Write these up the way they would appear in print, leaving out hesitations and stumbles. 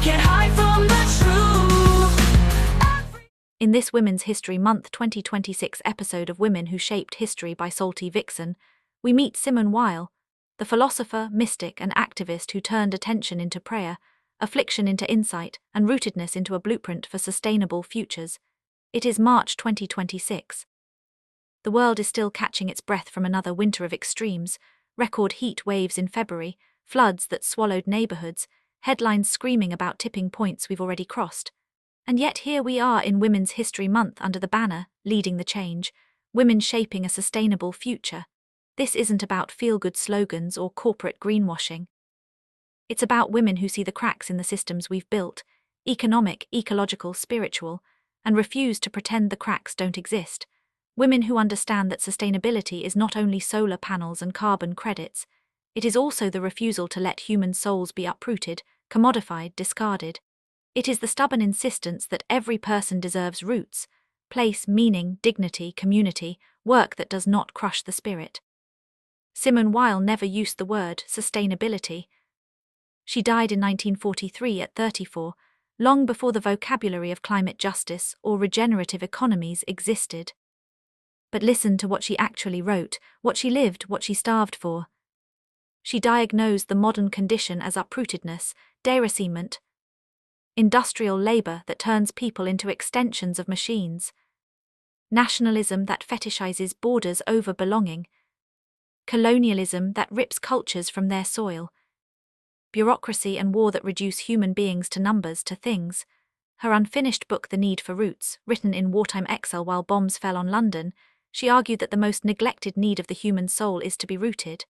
can't hide from the truth. In this Women's History Month 2026 episode of Women Who Shaped History by Salty Vixen, we meet Simone Weil, the philosopher, mystic, and activist who turned attention into prayer, affliction into insight, and rootedness into a blueprint for sustainable futures. It is March 2026. The world is still catching its breath from another winter of extremes: record heat waves in February, floods that swallowed neighborhoods, headlines screaming about tipping points we've already crossed. And yet here we are in Women's History Month under the banner, leading the change, women shaping a sustainable future. This isn't about feel-good slogans or corporate greenwashing. It's about women who see the cracks in the systems we've built, economic, ecological, spiritual, and refuse to pretend the cracks don't exist. Women who understand that sustainability is not only solar panels and carbon credits, it is also the refusal to let human souls be uprooted, commodified, discarded. It is the stubborn insistence that every person deserves roots, place, meaning, dignity, community, work that does not crush the spirit. Simone Weil never used the word sustainability. She died in 1943 at 34, long before the vocabulary of climate justice or regenerative economies existed. But listen to what she actually wrote, what she lived, what she starved for. She diagnosed the modern condition as uprootedness, deracinement, industrial labor that turns people into extensions of machines, nationalism that fetishizes borders over belonging, colonialism that rips cultures from their soil, bureaucracy and war that reduce human beings to numbers, to things. Her unfinished book, The Need for Roots, written in wartime exile while bombs fell on London, she argued that the most neglected need of the human soul is to be rooted,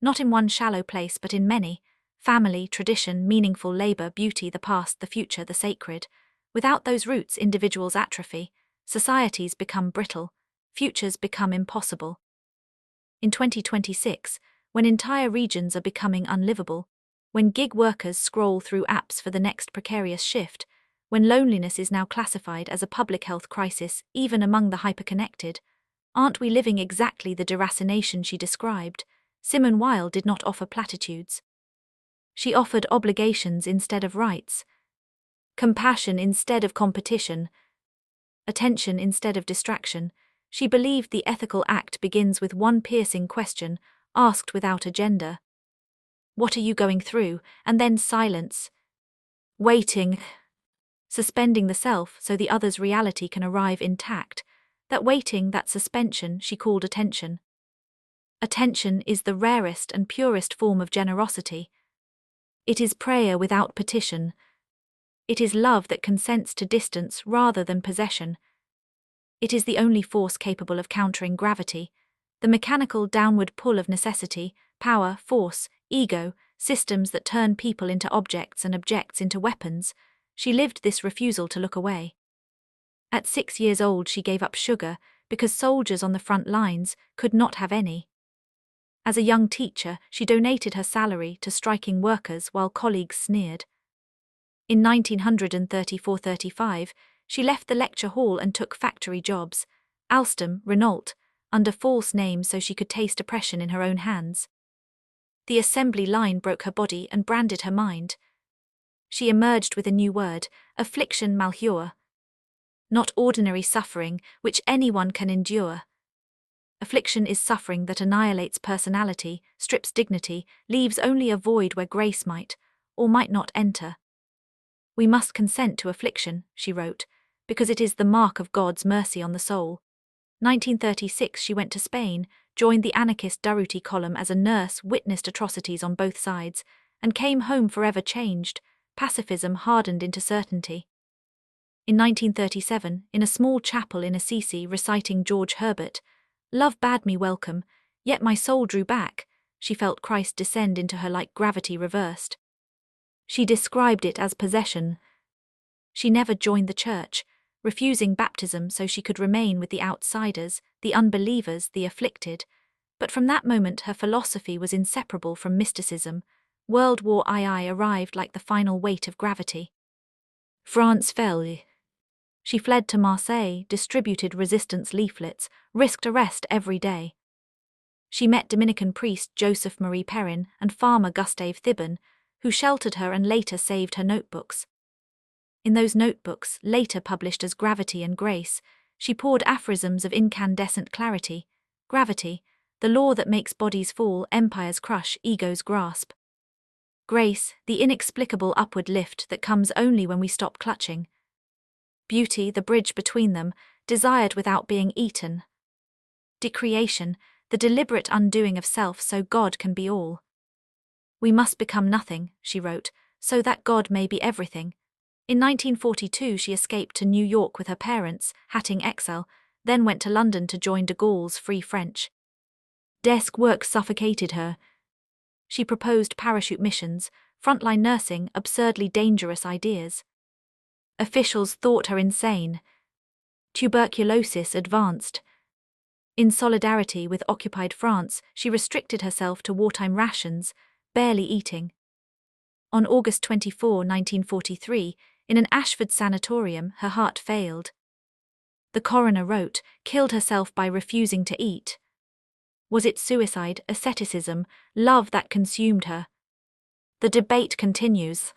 not in one shallow place but in many: family, tradition, meaningful labor, beauty, the past, the future, the sacred. Without those roots, individuals atrophy, societies become brittle, futures become impossible. In 2026, when entire regions are becoming unlivable, when gig workers scroll through apps for the next precarious shift, when loneliness is now classified as a public health crisis even among the hyperconnected, aren't we living exactly the deracination she described? Simone Weil did not offer platitudes. She offered obligations instead of rights, compassion instead of competition, attention instead of distraction. She believed the ethical act begins with one piercing question, asked without agenda. What are you going through? And then silence. Waiting. Suspending the self so the other's reality can arrive intact. That waiting, that suspension, she called attention. Attention is the rarest and purest form of generosity. It is prayer without petition. It is love that consents to distance rather than possession. It is the only force capable of countering gravity, the mechanical downward pull of necessity, power, force, ego, systems that turn people into objects and objects into weapons. She lived this refusal to look away. At 6 years old she gave up sugar because soldiers on the front lines could not have any. As a young teacher, she donated her salary to striking workers while colleagues sneered. In 1934-35, she left the lecture hall and took factory jobs, Alstom, Renault, under false names so she could taste oppression in her own hands. The assembly line broke her body and branded her mind. She emerged with a new word, affliction, malheur. Not ordinary suffering, which anyone can endure. Affliction is suffering that annihilates personality, strips dignity, leaves only a void where grace might, or might not enter. We must consent to affliction, she wrote, because it is the mark of God's mercy on the soul. 1936 she went to Spain, joined the anarchist Durruti column as a nurse, witnessed atrocities on both sides, and came home forever changed, pacifism hardened into certainty. In 1937, in a small chapel in Assisi reciting George Herbert, "Love bade me welcome, yet my soul drew back," she felt Christ descend into her like gravity reversed. She described it as possession. She never joined the church, refusing baptism so she could remain with the outsiders, the unbelievers, the afflicted. But from that moment her philosophy was inseparable from mysticism. World War II arrived like the final weight of gravity. France fell. She fled to Marseille, distributed resistance leaflets, risked arrest every day. She met Dominican priest Joseph Marie Perrin and farmer Gustave Thibon, who sheltered her and later saved her notebooks. In those notebooks, later published as Gravity and Grace, she poured aphorisms of incandescent clarity. Gravity, the law that makes bodies fall, empires crush, egos grasp. Grace, the inexplicable upward lift that comes only when we stop clutching. Beauty, the bridge between them, desired without being eaten. Decreation, the deliberate undoing of self so God can be all. We must become nothing, she wrote, so that God may be everything. In 1942 she escaped to New York with her parents, hatting exile, then went to London to join de Gaulle's Free French. Desk work suffocated her. She proposed parachute missions, frontline nursing, absurdly dangerous ideas. Officials thought her insane. Tuberculosis advanced. In solidarity with occupied France, she restricted herself to wartime rations, barely eating. On August 24, 1943, in an Ashford sanatorium, her heart failed. The coroner wrote, killed herself by refusing to eat. Was it suicide, asceticism, love that consumed her? The debate continues.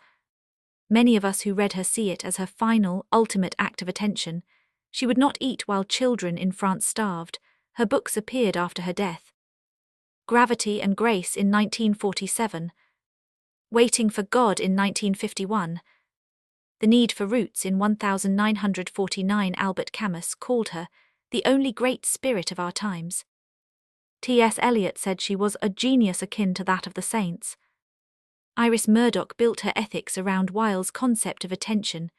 Many of us who read her see it as her final, ultimate act of attention. She would not eat while children in France starved. Her books appeared after her death. Gravity and Grace in 1947. Waiting for God in 1951. The Need for Roots in 1949. Albert Camus called her the only great spirit of our times. T.S. Eliot said she was a genius akin to that of the saints. Iris Murdoch built her ethics around Weil's concept of attention.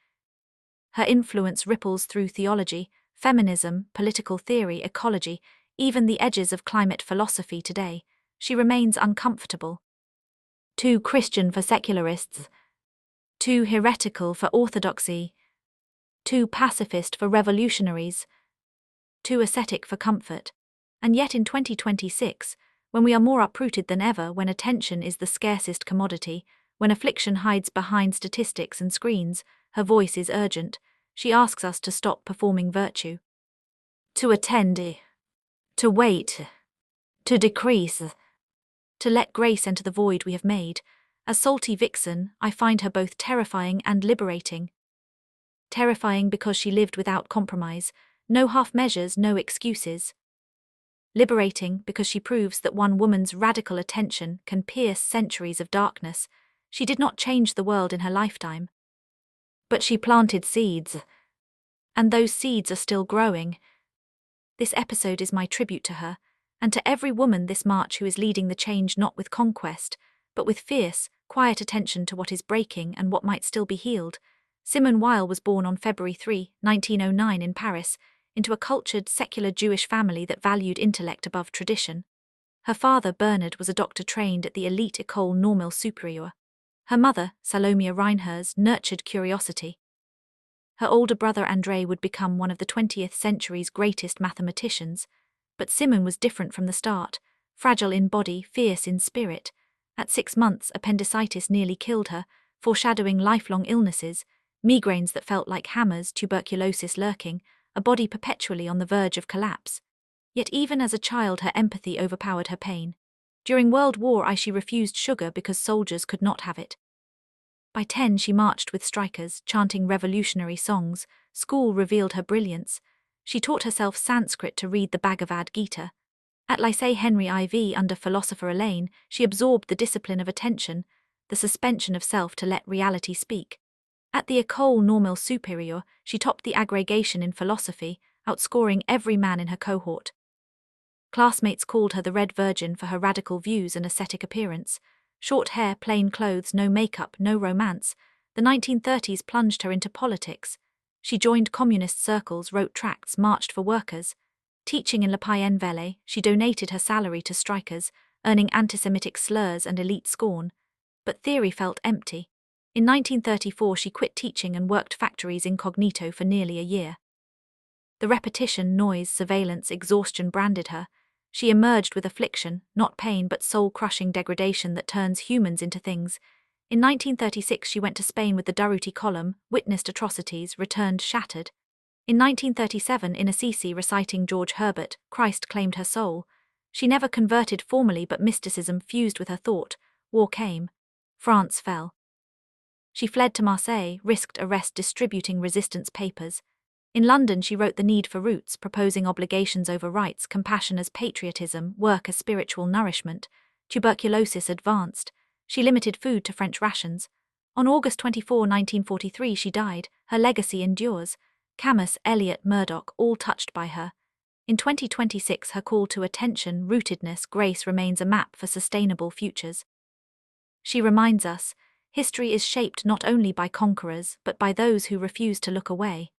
Her influence ripples through theology, feminism, political theory, ecology, even the edges of climate philosophy today. She remains uncomfortable. Too Christian for secularists. Too heretical for orthodoxy. Too pacifist for revolutionaries. Too ascetic for comfort. And yet in 2026, when we are more uprooted than ever, when attention is the scarcest commodity, when affliction hides behind statistics and screens, her voice is urgent. She asks us to stop performing virtue. To attend, to wait, to decrease, to let grace enter the void we have made. As Salty Vixen, I find her both terrifying and liberating. Terrifying because she lived without compromise, no half measures, no excuses. Liberating because she proves that one woman's radical attention can pierce centuries of darkness. She did not change the world in her lifetime. But she planted seeds. And those seeds are still growing. This episode is my tribute to her, and to every woman this March who is leading the change not with conquest, but with fierce, quiet attention to what is breaking and what might still be healed. Simone Weil was born on February 3, 1909 in Paris, into a cultured, secular Jewish family that valued intellect above tradition. Her father, Bernard, was a doctor trained at the elite École Normale Supérieure. Her mother, Salomia Reinhers, nurtured curiosity. Her older brother, André, would become one of the 20th century's greatest mathematicians. But Simone was different from the start, fragile in body, fierce in spirit. At 6 months, appendicitis nearly killed her, foreshadowing lifelong illnesses, migraines that felt like hammers, tuberculosis lurking, a body perpetually on the verge of collapse. Yet even as a child her empathy overpowered her pain. During World War I she refused sugar because soldiers could not have it. By 10 she marched with strikers, chanting revolutionary songs. School revealed her brilliance. She taught herself Sanskrit to read the Bhagavad Gita. At Lycée Henry IV under Philosopher Elaine, she absorbed the discipline of attention, the suspension of self to let reality speak. At the École Normale Supérieure, she topped the agrégation in philosophy, outscoring every man in her cohort. Classmates called her the Red Virgin for her radical views and ascetic appearance. Short hair, plain clothes, no makeup, no romance. The 1930s plunged her into politics. She joined communist circles, wrote tracts, marched for workers. Teaching in Le Payen Vallée, she donated her salary to strikers, earning anti-Semitic slurs and elite scorn. But theory felt empty. In 1934 she quit teaching and worked factories incognito for nearly a year. The repetition, noise, surveillance, exhaustion branded her. She emerged with affliction, not pain but soul-crushing degradation that turns humans into things. In 1936 she went to Spain with the Durruti column, witnessed atrocities, returned shattered. In 1937, in Assisi reciting George Herbert, Christ claimed her soul. She never converted formally but mysticism fused with her thought. War came. France fell. She fled to Marseille, risked arrest distributing resistance papers. In London, she wrote The Need for Roots, proposing obligations over rights, compassion as patriotism, work as spiritual nourishment. Tuberculosis advanced. She limited food to French rations. On August 24, 1943, she died. Her legacy endures. Camus, Eliot, Murdoch, all touched by her. In 2026, her call to attention, rootedness, grace remains a map for sustainable futures. She reminds us, history is shaped not only by conquerors but by those who refuse to look away.